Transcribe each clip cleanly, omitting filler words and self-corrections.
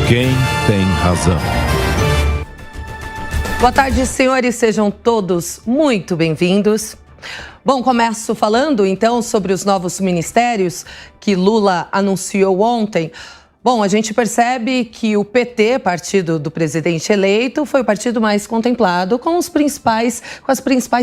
Quem tem razão? Boa tarde, senhores. Sejam todos muito bem-vindos. Bom, começo falando então sobre os novos ministérios que Lula anunciou ontem. Bom, a gente percebe que o PT, partido do presidente eleito, foi o partido mais contemplado com as principais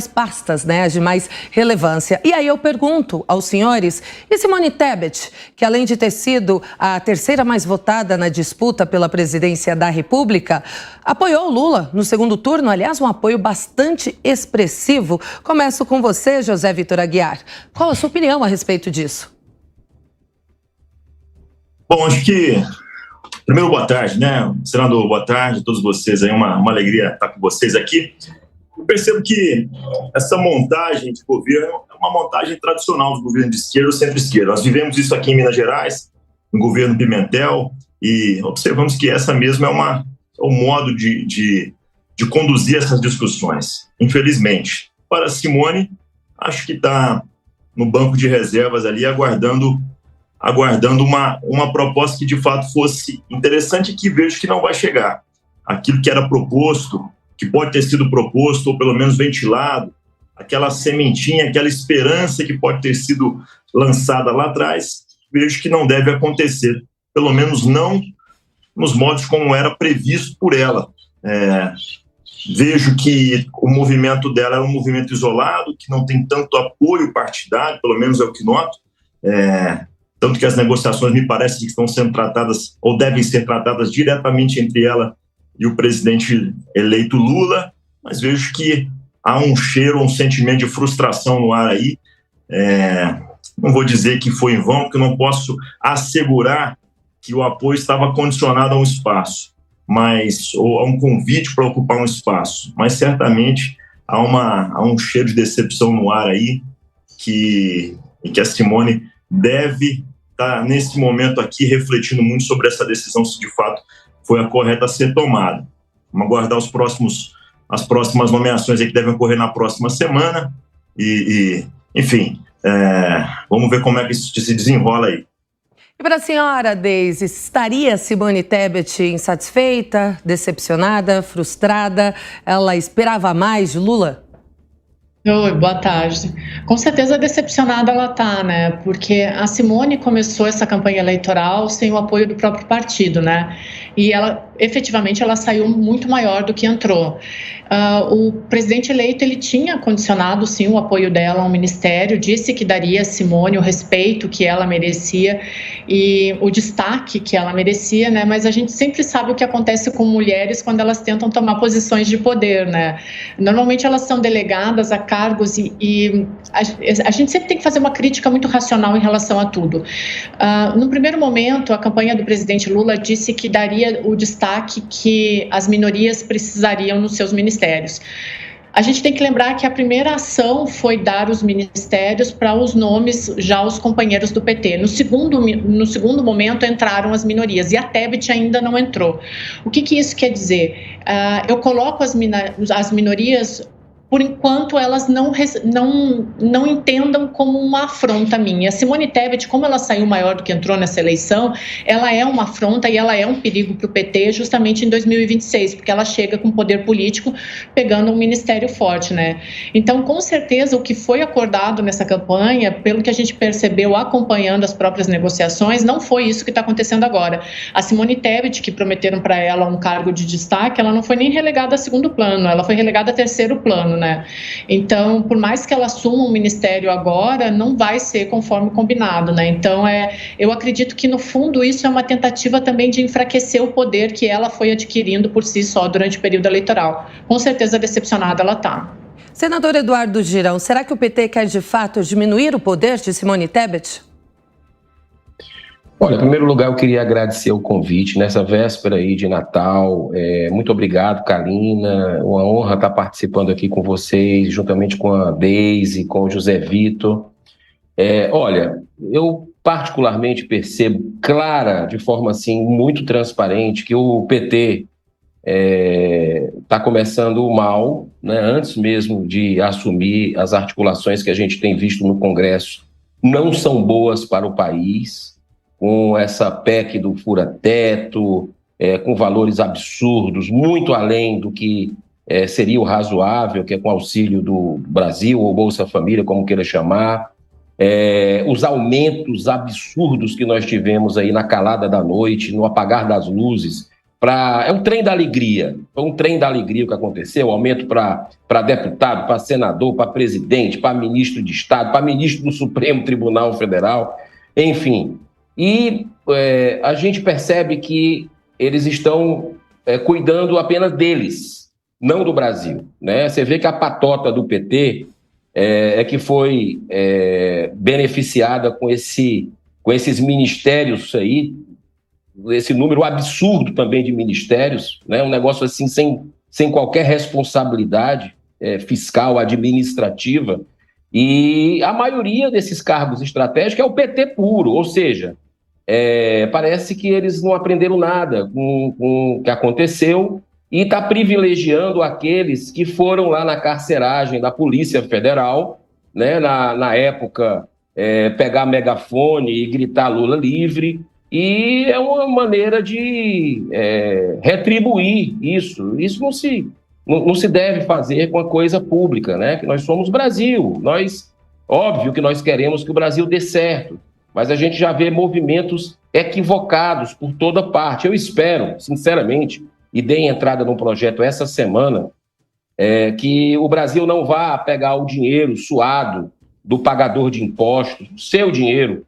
pastas, né, as de mais relevância. E aí eu pergunto aos senhores, e Simone Tebet, que além de ter sido a terceira mais votada na disputa pela presidência da República, apoiou Lula no segundo turno, aliás, um apoio bastante expressivo. Começo com você, José Vitor Aguiar. Qual a sua opinião a respeito disso? Bom, acho que, primeiro, boa tarde, né? Senador, boa tarde a todos vocês aí, uma alegria estar com vocês aqui. Eu percebo que essa montagem de governo é uma montagem tradicional dos governos de esquerda ou centro-esquerda. Nós vivemos isso aqui em Minas Gerais, no governo Pimentel, e observamos que essa mesma é o modo de conduzir essas discussões, infelizmente. Para Simone, acho que está no banco de reservas ali, aguardando uma proposta que de fato fosse interessante e que vejo que não vai chegar. Aquilo que era proposto, que pode ter sido proposto ou pelo menos ventilado, aquela sementinha, aquela esperança que pode ter sido lançada lá atrás, vejo que não deve acontecer, pelo menos não nos modos como era previsto por ela. Vejo que o movimento dela é um movimento isolado, que não tem tanto apoio partidário, pelo menos é o que noto, tanto que as negociações me parece que estão sendo tratadas, ou devem ser tratadas diretamente entre ela e o presidente eleito Lula, mas vejo que há um cheiro, um sentimento de frustração no ar aí. Não vou dizer que foi em vão, porque eu não posso assegurar que o apoio estava condicionado a um espaço, ou a um convite para ocupar um espaço, mas certamente há um cheiro de decepção no ar aí, e que a Simone deve estar nesse momento aqui refletindo muito sobre essa decisão, se de fato foi a correta a ser tomada. Vamos aguardar as próximas nomeações aí que devem ocorrer na próxima semana enfim, vamos ver como é que isso se desenrola aí. E para a senhora, Deise, estaria Simone Tebet insatisfeita, decepcionada, frustrada? Ela esperava mais de Lula? Oi, boa tarde. Com certeza decepcionada ela está, né? Porque a Simone começou essa campanha eleitoral sem o apoio do próprio partido, né? E ela, efetivamente, ela saiu muito maior do que entrou. O presidente eleito, ele tinha condicionado, sim, o apoio dela ao ministério, disse que daria a Simone o respeito que ela merecia e o destaque que ela merecia, né? Mas a gente sempre sabe o que acontece com mulheres quando elas tentam tomar posições de poder, né? Normalmente elas são delegadas a cargos e a gente sempre tem que fazer uma crítica muito racional em relação a tudo. No primeiro momento, a campanha do presidente Lula disse que daria o destaque que as minorias precisariam nos seus ministérios. A gente tem que lembrar que a primeira ação foi dar os ministérios para os nomes já os companheiros do PT. No segundo momento entraram as minorias e a Tebet ainda não entrou. O que isso quer dizer? Eu coloco as minorias por enquanto elas não entendam como uma afronta minha. A Simone Tebet, como ela saiu maior do que entrou nessa eleição, ela é uma afronta e ela é um perigo para o PT justamente em 2026, porque ela chega com poder político pegando um ministério forte, né? Então, com certeza, o que foi acordado nessa campanha, pelo que a gente percebeu acompanhando as próprias negociações, não foi isso que está acontecendo agora. A Simone Tebet, que prometeram para ela um cargo de destaque, ela não foi nem relegada a segundo plano, ela foi relegada a terceiro plano, né? Então, por mais que ela assuma um ministério agora, não vai ser conforme combinado, né? Então, eu acredito que, no fundo, isso é uma tentativa também de enfraquecer o poder que ela foi adquirindo por si só durante o período eleitoral. Com certeza, decepcionada ela está. Senador Eduardo Girão, será que o PT quer, de fato, diminuir o poder de Simone Tebet? Olha, em primeiro lugar, eu queria agradecer o convite nessa véspera aí de Natal. Muito obrigado, Carina. Uma honra estar participando aqui com vocês, juntamente com a Deise, com o José Vitor. Olha, eu particularmente percebo clara, de forma assim muito transparente, que o PT está começando mal, né? Antes mesmo de assumir as articulações que a gente tem visto no Congresso, não são boas para o país. Com essa PEC do fura-teto, com valores absurdos, muito além do que seria o razoável, que é com auxílio do Brasil, ou Bolsa Família, como queira chamar, os aumentos absurdos que nós tivemos aí na calada da noite, no apagar das luzes, é um trem da alegria, foi um trem da alegria o que aconteceu, aumento para deputado, para senador, para presidente, para ministro de Estado, para ministro do Supremo Tribunal Federal, enfim. E a gente percebe que eles estão cuidando apenas deles, não do Brasil, né? Você vê que a patota do PT que foi beneficiada com esses ministérios aí, esse número absurdo também de ministérios, né? Um negócio assim sem qualquer responsabilidade fiscal, administrativa, e a maioria desses cargos estratégicos é o PT puro, ou seja, parece que eles não aprenderam nada com o que aconteceu e está privilegiando aqueles que foram lá na carceragem da Polícia Federal, né, na época, pegar megafone e gritar Lula livre, e é uma maneira de retribuir isso. Isso não se deve fazer com a coisa pública, né? Que nós somos Brasil, óbvio que nós queremos que o Brasil dê certo, mas a gente já vê movimentos equivocados por toda parte. Eu espero, sinceramente, e dei entrada num projeto essa semana, que o Brasil não vá pegar o dinheiro suado do pagador de impostos, o seu dinheiro,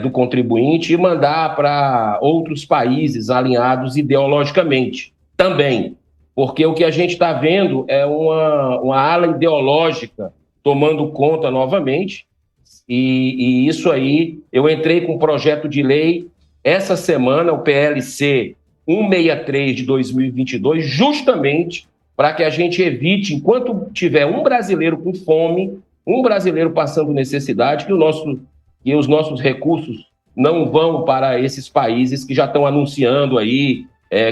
do contribuinte, e mandar para outros países alinhados ideologicamente também. Porque o que a gente está vendo é uma ala ideológica tomando conta novamente, e isso aí, eu entrei com um projeto de lei essa semana, o PLC 163 de 2022, justamente para que a gente evite, enquanto tiver um brasileiro com fome, um brasileiro passando necessidade, que os nossos recursos não vão para esses países que já estão anunciando aí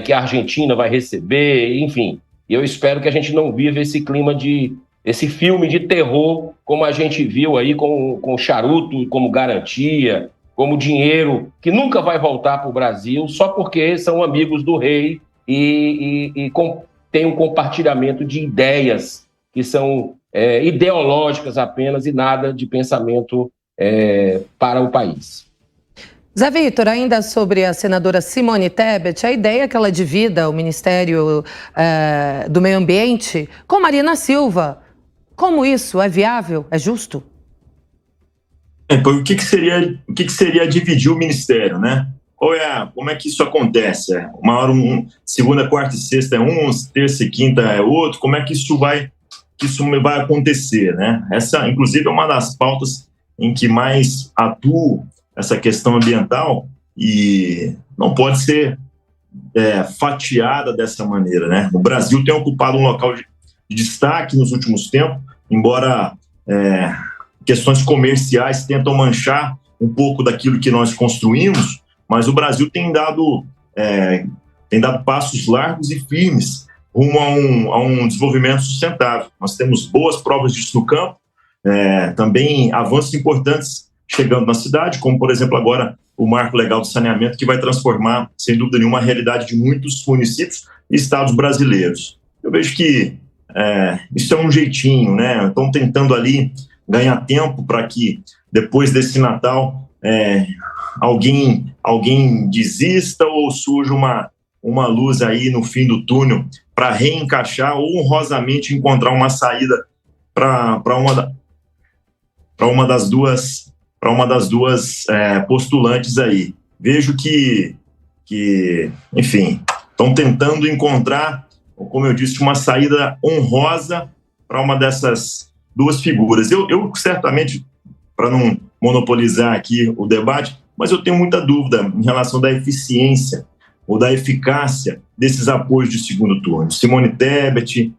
que a Argentina vai receber, enfim. Eu espero que a gente não viva esse filme de terror, como a gente viu aí com charuto como garantia, como dinheiro que nunca vai voltar para o Brasil, só porque são amigos do rei e tem um compartilhamento de ideias que são ideológicas apenas e nada de pensamento para o país. Zé Vitor, ainda sobre a senadora Simone Tebet, a ideia é que ela divida o Ministério do Meio Ambiente com Marina Silva. Como isso é viável? É justo? O que seria dividir o ministério, né? Como é que isso acontece? Uma hora segunda, quarta e sexta é um, terça e quinta é outro. Como é que isso vai acontecer, né? Essa, inclusive, é uma das pautas em que mais atuo essa questão ambiental e não pode ser fatiada dessa maneira, né? O Brasil tem ocupado um local de destaque nos últimos tempos, embora questões comerciais tentam manchar um pouco daquilo que nós construímos, mas o Brasil tem dado passos largos e firmes rumo a um desenvolvimento sustentável. Nós temos boas provas disso no campo, também avanços importantes chegando na cidade, como, por exemplo, agora o Marco Legal do Saneamento, que vai transformar, sem dúvida nenhuma, a realidade de muitos municípios e estados brasileiros. Eu vejo que isso é um jeitinho, né? Estão tentando ali ganhar tempo para que, depois desse Natal, alguém desista ou surja uma luz aí no fim do túnel para reencaixar ou honrosamente encontrar uma saída para uma das duas postulantes aí. Vejo que enfim, estão tentando encontrar, como eu disse, uma saída honrosa para uma dessas duas figuras. Eu certamente, para não monopolizar aqui o debate, mas eu tenho muita dúvida em relação da eficiência ou da eficácia desses apoios de segundo turno. Simone Tebet,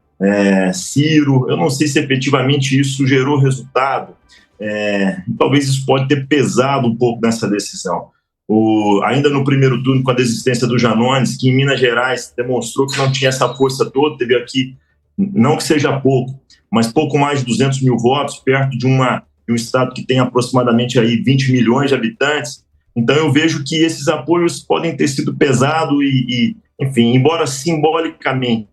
Ciro, eu não sei se efetivamente isso gerou resultado. Talvez isso pode ter pesado um pouco nessa decisão. Ainda no primeiro turno, com a desistência do Janones, que em Minas Gerais demonstrou que não tinha essa força toda, teve aqui, não que seja pouco, mas pouco mais de 200 mil votos, perto de um estado que tem aproximadamente aí 20 milhões de habitantes. Então eu vejo que esses apoios podem ter sido pesados e enfim, embora simbolicamente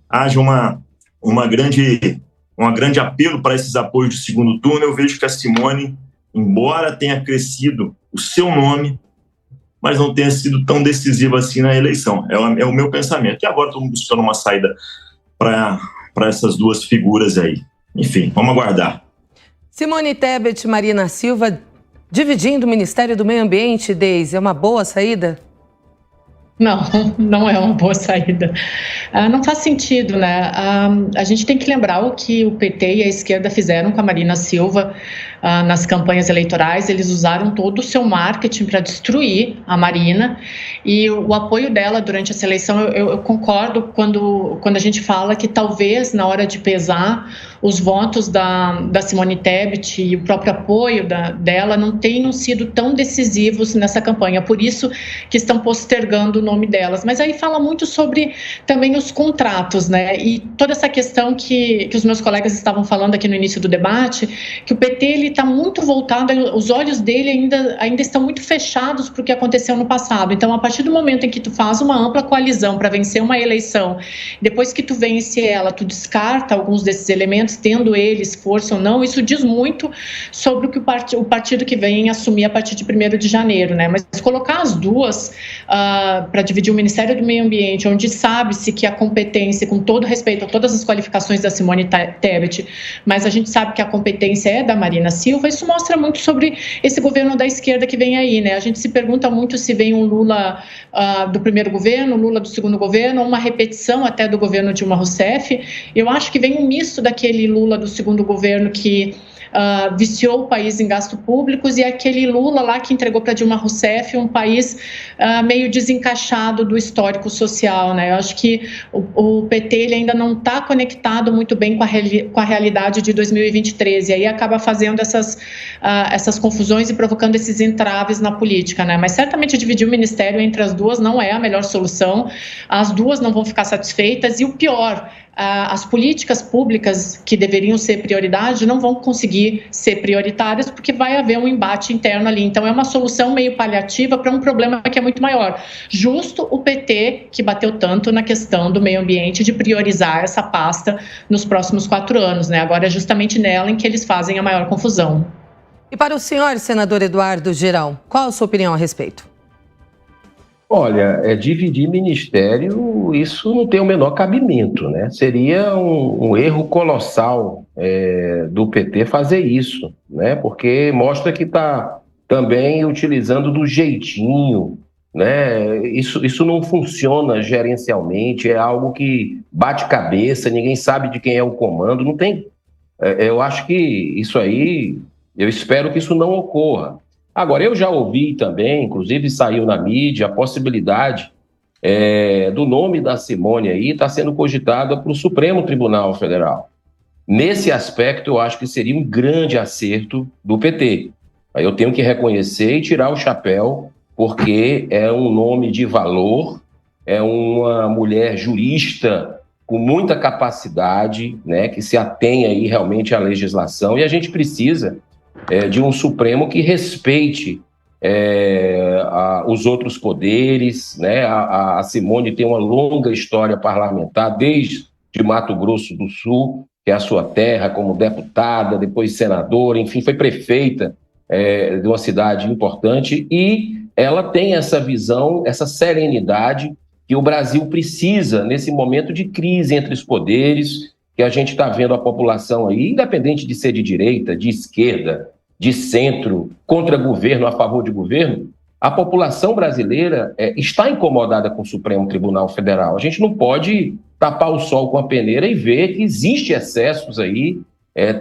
haja um grande apelo para esses apoios de segundo turno, eu vejo que a Simone, embora tenha crescido o seu nome, mas não tenha sido tão decisiva assim na eleição. É o meu pensamento. E agora estamos buscando uma saída para essas duas figuras aí. Enfim, vamos aguardar. Simone Tebet e Marina Silva dividindo o Ministério do Meio Ambiente, Deise, é uma boa saída? Não, não é uma boa saída. Não faz sentido, né? A gente tem que lembrar o que o PT e a esquerda fizeram com a Marina Silva nas campanhas eleitorais. Eles usaram todo o seu marketing para destruir a Marina, e o apoio dela durante essa eleição, eu concordo quando a gente fala que talvez na hora de pesar os votos da Simone Tebet e o próprio apoio dela não tenham sido tão decisivos nessa campanha, por isso que estão postergando o nome delas. Mas aí fala muito sobre também os contratos, né? E toda essa questão que os meus colegas estavam falando aqui no início do debate, que o PT ele está muito voltado, os olhos dele ainda estão muito fechados para o que aconteceu no passado. Então, a partir do momento em que tu faz uma ampla coalizão para vencer uma eleição, depois que tu vence ela, tu descarta alguns desses elementos, tendo eles força ou não, isso diz muito sobre o que o partido que vem assumir a partir de 1º de janeiro, né? Mas colocar as duas para dividir o Ministério do Meio Ambiente, onde sabe-se que a competência, com todo respeito a todas as qualificações da Simone Tebet, mas a gente sabe que a competência é da Marina Silva, isso mostra muito sobre esse governo da esquerda que vem aí, né? A gente se pergunta muito se vem um Lula do primeiro governo, Lula do segundo governo, ou uma repetição até do governo Dilma Rousseff. Eu acho que vem um misto daquele Lula do segundo governo que viciou o país em gastos públicos, e aquele Lula lá que entregou para Dilma Rousseff um país meio desencaixado do histórico social, né? Eu acho que o PT ele ainda não está conectado muito bem com a realidade de 2023, e aí acaba fazendo essas confusões e provocando esses entraves na política, né? Mas certamente dividir o ministério entre as duas não é a melhor solução, as duas não vão ficar satisfeitas, e o pior, as políticas públicas que deveriam ser prioridade não vão conseguir ser prioritárias, porque vai haver um embate interno ali. Então é uma solução meio paliativa para um problema que é muito maior. Justo o PT, que bateu tanto na questão do meio ambiente, de priorizar essa pasta nos próximos 4 anos, né? Agora é justamente nela em que eles fazem a maior confusão. E para o senhor, senador Eduardo Girão, qual a sua opinião a respeito? Olha, dividir ministério, isso não tem o menor cabimento, né? Seria um erro colossal do PT fazer isso, né? Porque mostra que está também utilizando do jeitinho, né? Isso não funciona gerencialmente, é algo que bate cabeça, ninguém sabe de quem é o comando, não tem. Eu acho que isso aí, eu espero que isso não ocorra. Agora, eu já ouvi também, inclusive saiu na mídia, a possibilidade do nome da Simone aí estar sendo cogitada para o Supremo Tribunal Federal. Nesse aspecto, eu acho que seria um grande acerto do PT. Aí eu tenho que reconhecer e tirar o chapéu, porque é um nome de valor, é uma mulher jurista com muita capacidade, né, que se atém aí realmente à legislação, e a gente precisa de um Supremo que respeite os outros poderes, né? A Simone tem uma longa história parlamentar, desde Mato Grosso do Sul, que é a sua terra, como deputada, depois senadora, enfim, foi prefeita de uma cidade importante, e ela tem essa visão, essa serenidade que o Brasil precisa nesse momento de crise entre os poderes, que a gente está vendo a população aí, independente de ser de direita, de esquerda, de centro, contra governo, a favor de governo, a população brasileira está incomodada com o Supremo Tribunal Federal. A gente não pode tapar o sol com a peneira e ver que existem excessos aí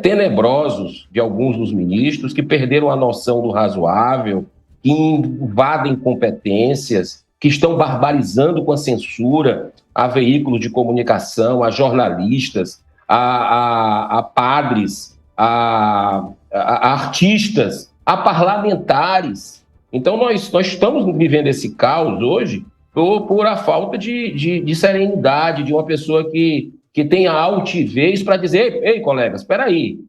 tenebrosos de alguns dos ministros que perderam a noção do razoável, que invadem competências, que estão barbarizando com a censura a veículos de comunicação, a jornalistas, a padres, a artistas, a parlamentares. Então, nós estamos vivendo esse caos hoje por a falta de serenidade de uma pessoa que tenha altivez para dizer: ei, colegas, espera aí,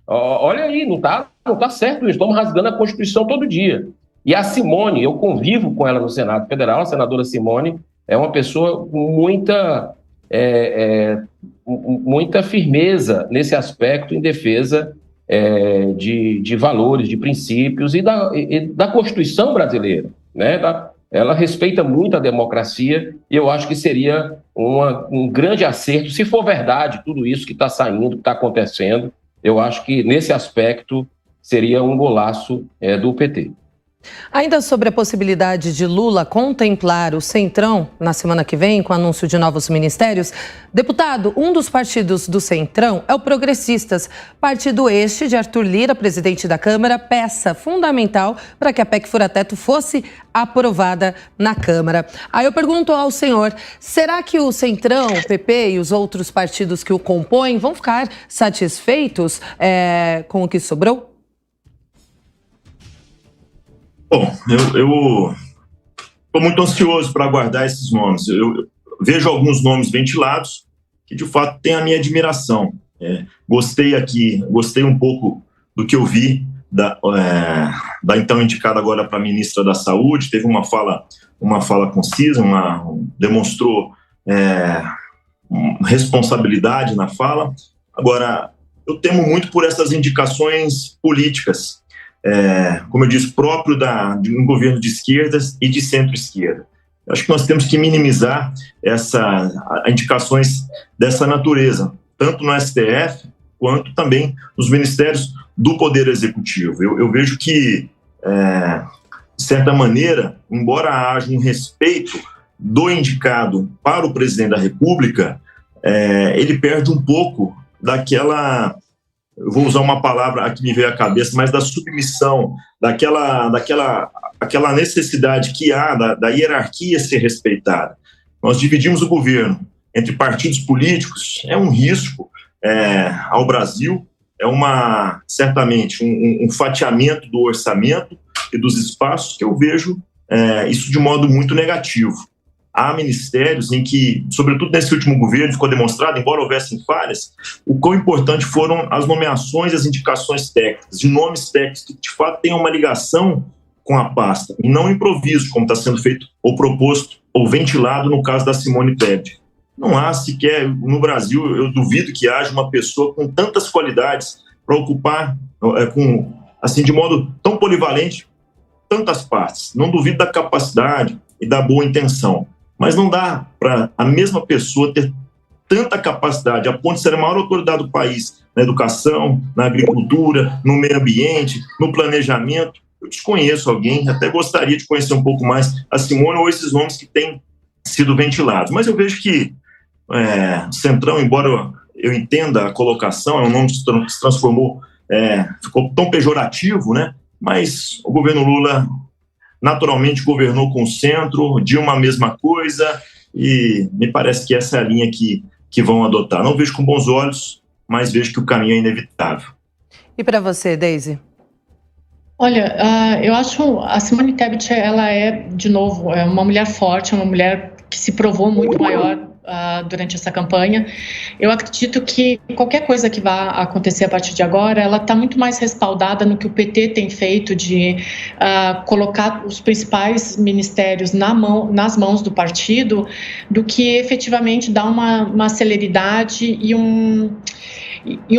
olha aí, não tá certo isso, estamos rasgando a Constituição todo dia. E a Simone, eu convivo com ela no Senado Federal, a senadora Simone, é uma pessoa com muita firmeza nesse aspecto em defesa de valores, de princípios e da Constituição brasileira, né? Ela respeita muito a democracia e eu acho que seria um grande acerto, se for verdade tudo isso que está saindo, que está acontecendo. Eu acho que nesse aspecto seria um golaço do PT. Ainda sobre a possibilidade de Lula contemplar o Centrão na semana que vem, com o anúncio de novos ministérios, deputado, um dos partidos do Centrão é o Progressistas, partido este de Arthur Lira, presidente da Câmara, peça fundamental para que a PEC Fura-Teto fosse aprovada na Câmara. Aí eu pergunto ao senhor, será que o Centrão, o PP e os outros partidos que o compõem vão ficar satisfeitos com o que sobrou? Bom, eu estou muito ansioso para aguardar esses nomes. Eu vejo alguns nomes ventilados que, de fato, têm a minha admiração. Gostei um pouco do que eu vi da então indicada agora para a ministra da Saúde. Teve uma fala concisa, demonstrou responsabilidade na fala. Agora, eu temo muito por essas indicações políticas, como eu disse, próprio de um governo de esquerdas e de centro-esquerda. Acho que nós temos que minimizar indicações dessa natureza, tanto no STF quanto também nos ministérios do Poder Executivo. Eu vejo que, de certa maneira, embora haja um respeito do indicado para o presidente da República, ele perde um pouco daquela... Eu vou usar uma palavra que me veio à cabeça, mas da submissão, daquela necessidade que há da hierarquia ser respeitada. Nós dividimos o governo entre partidos políticos, é um risco ao Brasil, certamente um fatiamento do orçamento e dos espaços que eu vejo isso de modo muito negativo. Há ministérios em que, sobretudo nesse último governo, ficou demonstrado, embora houvessem falhas, o quão importante foram as nomeações e as indicações técnicas, de nomes técnicos que, de fato, tenham uma ligação com a pasta, e não improviso, como está sendo feito ou proposto ou ventilado no caso da Simone Tebet. Não há sequer, no Brasil, eu duvido que haja uma pessoa com tantas qualidades para ocupar, de modo tão polivalente, tantas partes. Não duvido da capacidade e da boa intenção. Mas não dá para a mesma pessoa ter tanta capacidade, a ponto de ser a maior autoridade do país na educação, na agricultura, no meio ambiente, no planejamento. Eu desconheço alguém, até gostaria de conhecer um pouco mais a Simone ou esses nomes que têm sido ventilados. Mas eu vejo que Centrão, embora eu entenda a colocação, é um nome que se transformou, ficou tão pejorativo, né? Mas o governo Lula naturalmente governou com o centro, Dilma a mesma coisa, e me parece que essa é a linha que vão adotar. Não vejo com bons olhos, mas vejo que o caminho é inevitável. E para você, Deise? Olha, eu acho a Simone Tebet, ela de novo, uma mulher forte, uma mulher que se provou muito maior durante essa campanha. Eu acredito que qualquer coisa que vá acontecer a partir de agora, ela está muito mais respaldada no que o PT tem feito de colocar os principais ministérios nas mãos do partido, do que efetivamente dar uma celeridade e um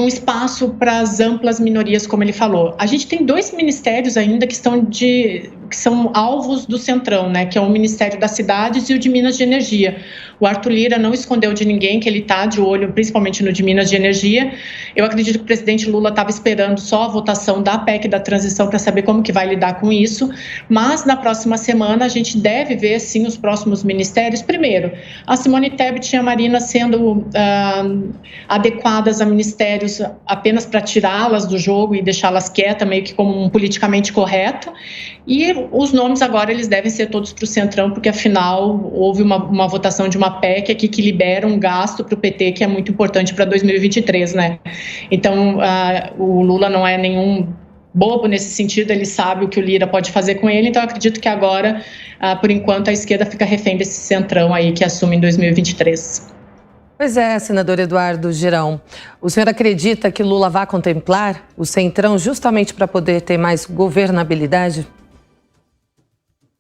espaço para as amplas minorias, como ele falou. A gente tem 2 ministérios ainda que são alvos do Centrão, né, que é o Ministério das Cidades e o de Minas de Energia. O Arthur Lira não escondeu de ninguém que ele está de olho, principalmente no de Minas de Energia. Eu acredito que o presidente Lula estava esperando só a votação da PEC da transição para saber como que vai lidar com isso, mas na próxima semana a gente deve ver, sim, os próximos ministérios. Primeiro, a Simone Tebet e a Marina sendo adequadas a ministérios apenas para tirá-las do jogo e deixá-las quietas, meio que como um politicamente correto. E os nomes agora eles devem ser todos para o Centrão, porque afinal houve uma votação de uma PEC aqui que libera um gasto para o PT que é muito importante para 2023, né? Então o Lula não é nenhum bobo nesse sentido, ele sabe o que o Lira pode fazer com ele, então eu acredito que agora, por enquanto, a esquerda fica refém desse Centrão aí que assume em 2023. Pois é, senador Eduardo Girão. O senhor acredita que Lula vai contemplar o Centrão justamente para poder ter mais governabilidade?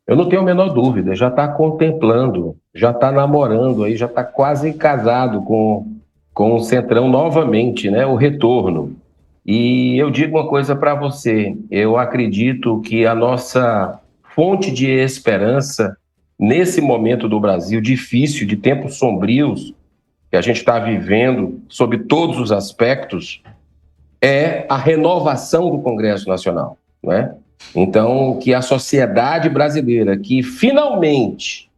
Eu não tenho a menor dúvida, já está contemplando, já está namorando, aí já está quase casado com o Centrão novamente, né? O retorno. E eu digo uma coisa para você, eu acredito que a nossa fonte de esperança nesse momento do Brasil difícil, de tempos sombrios, que a gente está vivendo, sob todos os aspectos, é a renovação do Congresso Nacional, né? Então, que a sociedade brasileira, que finalmente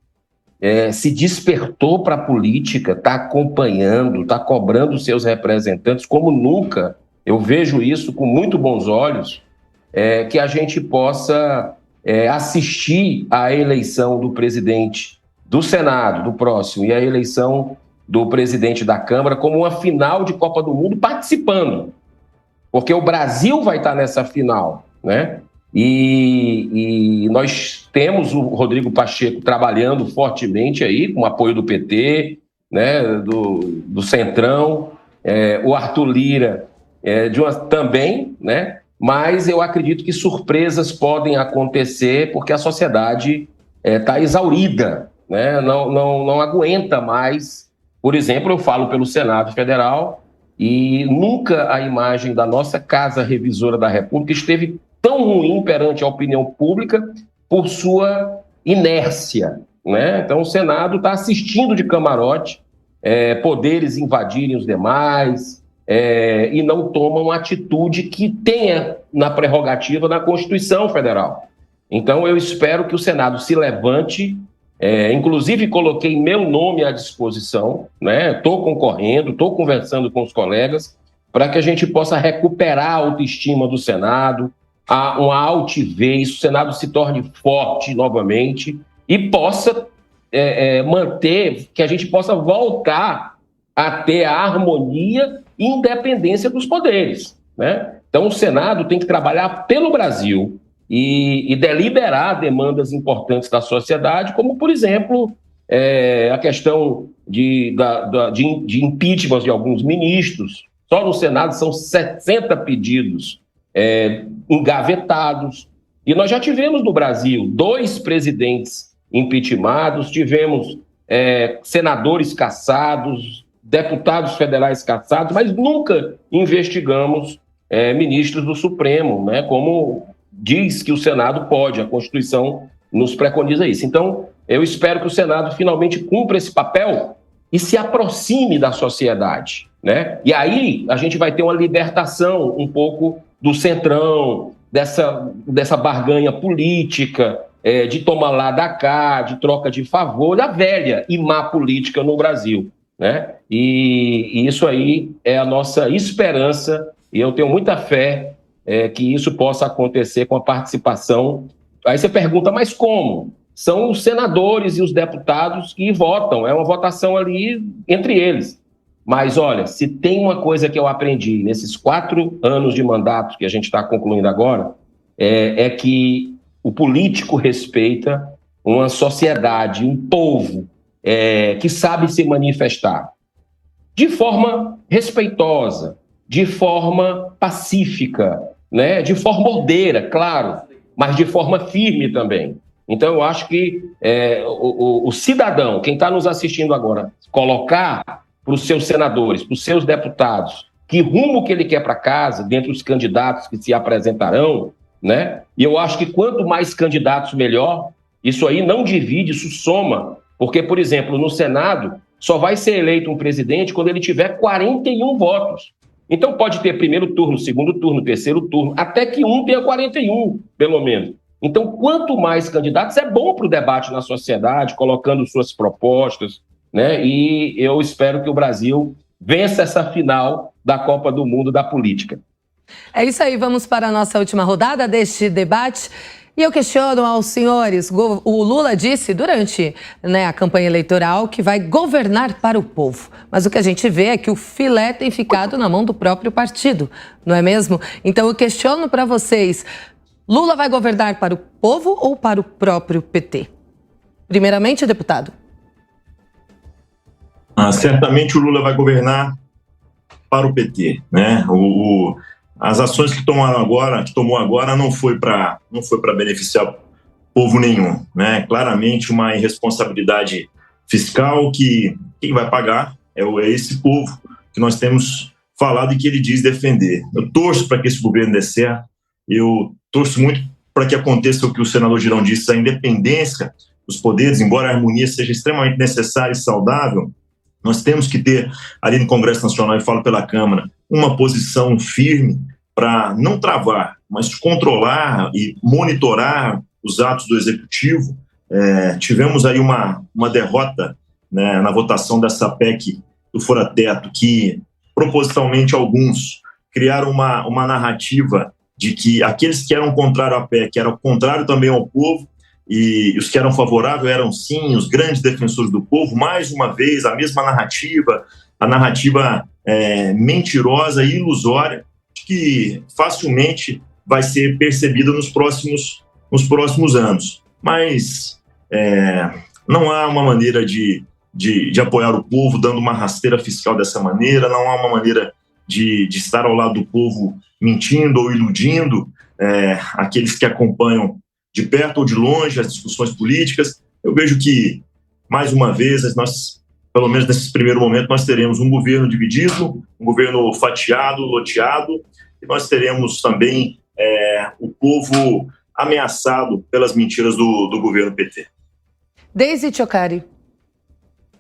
se despertou para a política, está acompanhando, está cobrando seus representantes como nunca, eu vejo isso com muito bons olhos, que a gente possa assistir à eleição do presidente do Senado, do próximo, e a eleição do presidente da Câmara como uma final de Copa do Mundo participando, porque o Brasil vai estar nessa final, né? E nós temos o Rodrigo Pacheco trabalhando fortemente aí, com o apoio do PT, né, do Centrão, o Arthur Lira também, né? Mas eu acredito que surpresas podem acontecer porque a sociedade está exaurida, né? Não aguenta mais. Por exemplo, eu falo pelo Senado Federal e nunca a imagem da nossa Casa Revisora da República esteve tão ruim perante a opinião pública por sua inércia, né? Então o Senado está assistindo de camarote poderes invadirem os demais e não tomam uma atitude que tenha na prerrogativa da Constituição Federal. Então eu espero que o Senado se levante, inclusive coloquei meu nome à disposição, né? Estou concorrendo, estou conversando com os colegas para que a gente possa recuperar a autoestima do Senado, uma altivez, o Senado se torne forte novamente e possa manter, que a gente possa voltar a ter a harmonia e independência dos poderes, né? Então o Senado tem que trabalhar pelo Brasil e deliberar demandas importantes da sociedade, como, por exemplo, a questão de impeachment de alguns ministros. Só no Senado são 60 pedidos engavetados. E nós já tivemos no Brasil 2 presidentes impeachmentados, tivemos senadores cassados, deputados federais cassados, mas nunca investigamos ministros do Supremo, né? Como diz que o Senado pode, a Constituição nos preconiza isso. Então, eu espero que o Senado finalmente cumpra esse papel e se aproxime da sociedade, né? E aí a gente vai ter uma libertação um pouco do Centrão, dessa barganha política, de tomar lá da cá, de troca de favor, da velha e má política no Brasil, né? E isso aí é a nossa esperança, e eu tenho muita fé que isso possa acontecer com a participação. Aí você pergunta, mas como? São os senadores e os deputados que votam, é uma votação ali entre eles. Mas, olha, se tem uma coisa que eu aprendi nesses 4 anos de mandato que a gente está concluindo agora, é que o político respeita uma sociedade, um povo que sabe se manifestar de forma respeitosa, de forma pacífica, né? De forma ordeira, claro, mas de forma firme também. Então, eu acho que o cidadão, quem está nos assistindo agora, colocar para os seus senadores, para os seus deputados, que rumo que ele quer para casa, dentre os candidatos que se apresentarão, né? E eu acho que quanto mais candidatos, melhor. Isso aí não divide, isso soma. Porque, por exemplo, no Senado, só vai ser eleito um presidente quando ele tiver 41 votos. Então pode ter primeiro turno, segundo turno, terceiro turno, até que um tenha 41, pelo menos. Então, quanto mais candidatos, é bom para o debate na sociedade, colocando suas propostas, né? E eu espero que o Brasil vença essa final da Copa do Mundo da política. É isso aí, vamos para a nossa última rodada deste debate. E eu questiono aos senhores, o Lula disse durante a campanha eleitoral que vai governar para o povo. Mas o que a gente vê é que o filé tem ficado na mão do próprio partido, não é mesmo? Então eu questiono para vocês, Lula vai governar para o povo ou para o próprio PT? Primeiramente, deputado. Certamente o Lula vai governar para o PT, né? As ações que tomou agora não foi para beneficiar povo nenhum, né? Claramente uma irresponsabilidade fiscal que quem vai pagar é esse povo que nós temos falado e que ele diz defender. Eu torço para que esse governo dê certo, eu torço muito para que aconteça o que o senador Girão disse, a independência dos poderes, embora a harmonia seja extremamente necessária e saudável, nós temos que ter ali no Congresso Nacional, e falo pela Câmara, uma posição firme para não travar, mas controlar e monitorar os atos do Executivo. Tivemos aí uma derrota, né, na votação dessa PEC do fora-teto, que propositalmente alguns criaram uma narrativa de que aqueles que eram contrários à PEC eram contrários também ao povo, e os que eram favoráveis eram, sim, os grandes defensores do povo. Mais uma vez, a mesma narrativa, a narrativa mentirosa e ilusória, que facilmente vai ser percebida nos próximos anos. Mas não há uma maneira de apoiar o povo dando uma rasteira fiscal dessa maneira, não há uma maneira de estar ao lado do povo mentindo ou iludindo aqueles que acompanham de perto ou de longe as discussões políticas. Eu vejo que, mais uma vez, nós, pelo menos nesse primeiro momento, nós teremos um governo dividido, um governo fatiado, loteado, e nós teremos também o povo ameaçado pelas mentiras do governo PT. Deise Ciocari.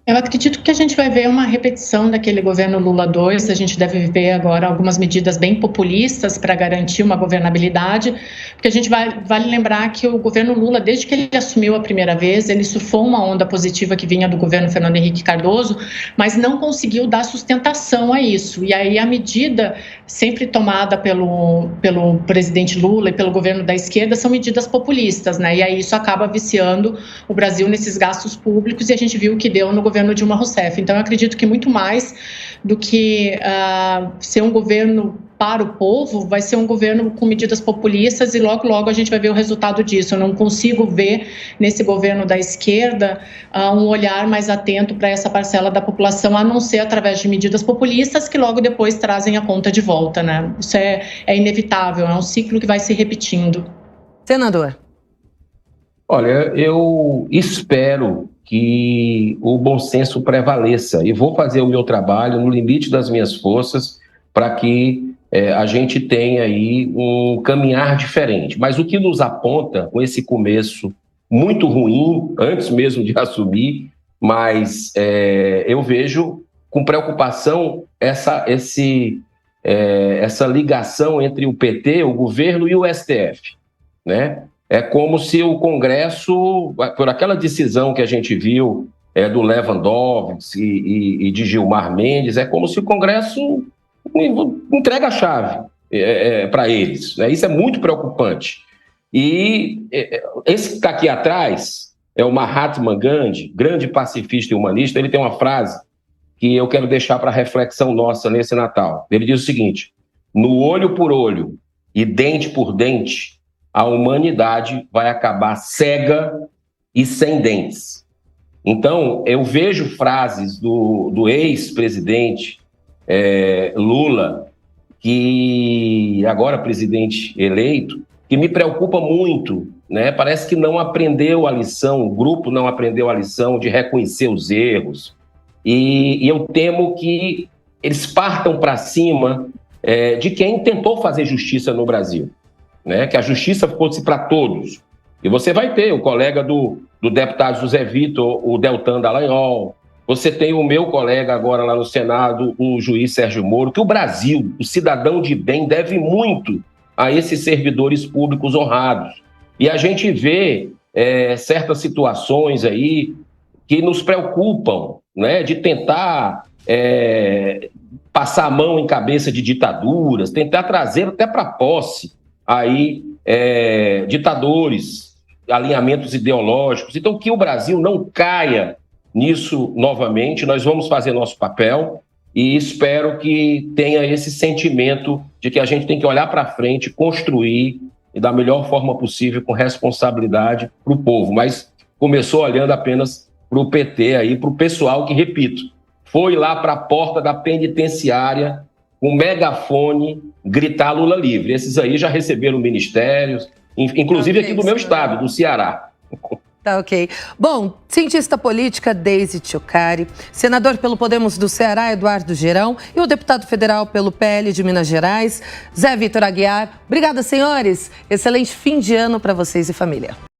Eu acredito que a gente vai ver uma repetição daquele governo Lula 2, a gente deve ver agora algumas medidas bem populistas para garantir uma governabilidade, porque a gente vale lembrar que o governo Lula, desde que ele assumiu a primeira vez, ele surfou uma onda positiva que vinha do governo Fernando Henrique Cardoso, mas não conseguiu dar sustentação a isso, e aí a medida sempre tomada pelo presidente Lula e pelo governo da esquerda são medidas populistas, né? E aí isso acaba viciando o Brasil nesses gastos públicos, e a gente viu o que deu no governo Dilma Rousseff. Então, eu acredito que muito mais do que ser um governo para o povo, vai ser um governo com medidas populistas, e logo, logo a gente vai ver o resultado disso. Eu não consigo ver nesse governo da esquerda um olhar mais atento para essa parcela da população, a não ser através de medidas populistas que logo depois trazem a conta de volta, né? Isso é inevitável, é um ciclo que vai se repetindo. Senador. Olha, eu espero que o bom senso prevaleça e vou fazer o meu trabalho no limite das minhas forças para que a gente tenha aí um caminhar diferente. Mas o que nos aponta com esse começo muito ruim, antes mesmo de assumir, mas eu vejo com preocupação essa ligação entre o PT, o governo e o STF, né? É como se o Congresso, por aquela decisão que a gente viu do Lewandowski e de Gilmar Mendes, é como se o Congresso entrega a chave para eles, né? Isso é muito preocupante. E esse que está aqui atrás é o Mahatma Gandhi, grande pacifista e humanista. Ele tem uma frase que eu quero deixar para reflexão nossa nesse Natal. Ele diz o seguinte: no olho por olho e dente por dente, a humanidade vai acabar cega e sem dentes. Então, eu vejo frases do ex-presidente Lula, que agora presidente eleito, que me preocupa muito, né? Parece que não aprendeu a lição, o grupo não aprendeu a lição de reconhecer os erros. E eu temo que eles partam para cima de quem tentou fazer justiça no Brasil, né? Que a justiça fosse para todos. E você vai ter o colega do deputado José Vitor, o Deltan Dallagnol, você tem o meu colega agora lá no Senado, o juiz Sérgio Moro, que o Brasil, o cidadão de bem, deve muito a esses servidores públicos honrados. E a gente vê certas situações aí que nos preocupam, né? De tentar passar a mão em cabeça de ditaduras, tentar trazer até para posse aí ditadores, alinhamentos ideológicos. Então, que o Brasil não caia nisso novamente. Nós vamos fazer nosso papel e espero que tenha esse sentimento de que a gente tem que olhar para frente, construir e da melhor forma possível, com responsabilidade para o povo. Mas começou olhando apenas para o PT, aí, para o pessoal que, repito, foi lá para a porta da penitenciária com megafone gritar Lula livre. Esses aí já receberam ministérios, inclusive aqui do meu estado, do Ceará. Tá ok. Bom, cientista política Deise Tchocari, senador pelo Podemos do Ceará, Eduardo Gerão, e o deputado federal pelo PL de Minas Gerais, Zé Vitor Aguiar. Obrigada, senhores. Excelente fim de ano para vocês e família.